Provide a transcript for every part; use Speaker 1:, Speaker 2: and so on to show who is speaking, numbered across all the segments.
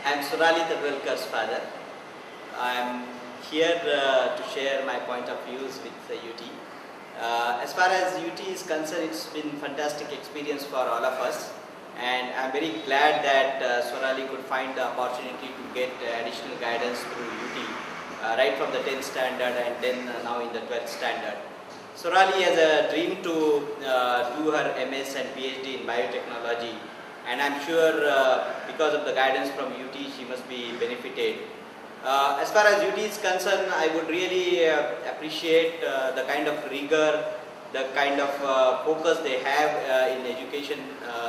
Speaker 1: I am Surali Tadwalkar's father. I am here to share my point of views with the UT. As far as UT is concerned, it's been fantastic experience for all of us, and I am very glad that Surali could find the opportunity to get additional guidance through UT right from the 10th standard and then now in the 12th standard. Surali has a dream to do her MS and PhD in biotechnology, and I'm sure because of the guidance from UT she must be benefited. As far as UT is concerned, I would really appreciate the kind of rigor, the kind of focus they have in education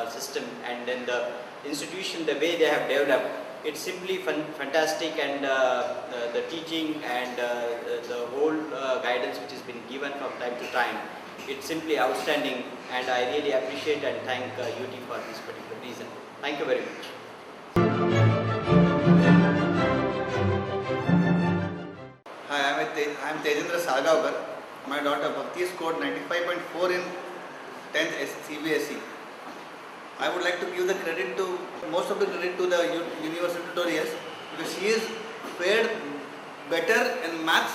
Speaker 1: system, and then the institution, the way they have developed. It's simply fantastic, and the teaching and the whole guidance which has been given from time to time, it's simply outstanding, and I really appreciate and thank UT for this particular reason. Thank you very much.
Speaker 2: Hi, I am Tejendra Sagavkar. My daughter Bhakti scored 95.4 in 10th CBSE. I would like to give the credit to, most of the credit to the university tutorials, because she is fared better in maths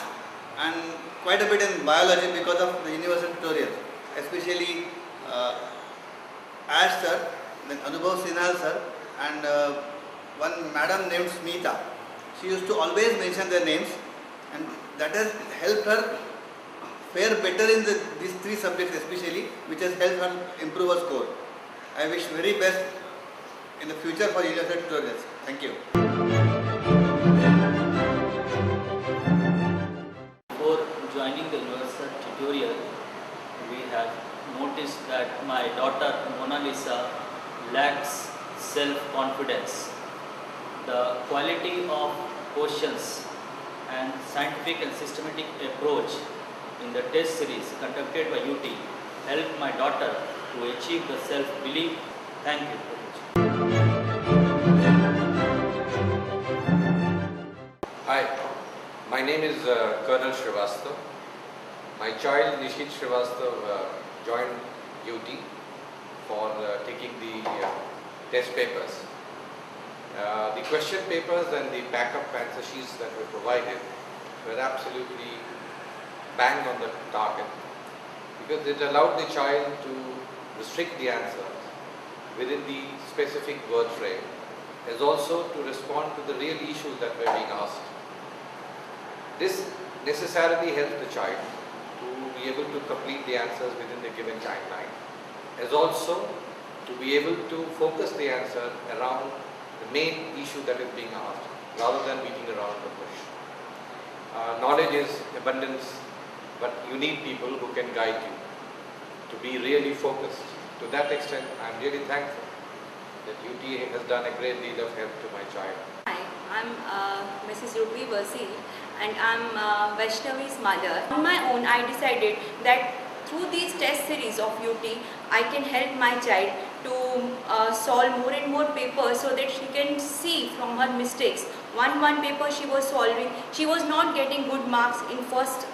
Speaker 2: and quite a bit in biology because of the university tutorials, especially Ash sir, then Anubhav Sinhal sir, and one madam named Smita. She used to always mention their names, and that has helped her fare better in these three subjects especially, which has helped her improve her score. I wish very best in the future for university tutorials. Thank you.
Speaker 3: Before joining the university tutorial, we have noticed that my daughter Mona Lisa lacks self-confidence. The quality of questions and scientific and systematic approach in the test series conducted by UT helped my daughter to achieve the self-belief. Thank you.
Speaker 4: Hi, my name is Colonel Srivastava. My child Nishit Srivastava joined UT for taking the test papers. The question papers and the backup answer sheets that were provided were absolutely bang on the target, because it allowed the child to restrict the answers within the specific word frame, as also to respond to the real issues that were being asked. This necessarily helped the child to be able to complete the answers within the given timeline, as also to be able to focus the answer around the main issue that is being asked, rather than beating around the bush. Knowledge is abundance, but you need people who can guide you to be really focused. To that extent, I am really thankful that UT has done a great deal of help to my child.
Speaker 5: Hi, I'm Mrs. Rudvi Versi, and I'm Vaishnavi's mother. On my own, I decided that through these test series of UT, I can help my child to solve more and more papers so that she can see from her mistakes. One paper she was solving, she was not getting good marks in first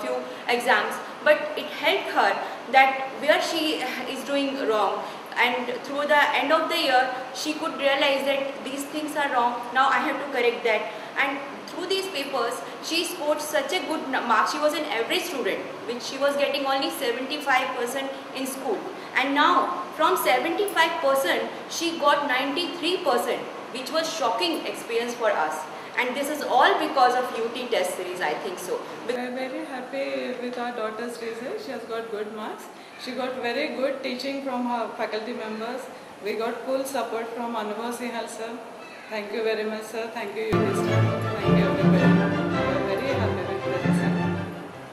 Speaker 5: few exams, but it helped her that where she is doing wrong, and through the end of the year she could realize that these things are wrong, now I have to correct that. And through these papers she scored such a good mark. She was an average student, which she was getting only 75% in school, and now from 75% she got 93%, which was shocking experience for us. And this is all because of UT test series, I think so.
Speaker 6: We are very happy with our daughter's result. She has got good marks. She got very good teaching from her faculty members. We got full support from Anubhav Sinhal sir. Thank you very much sir. Thank you UT sir.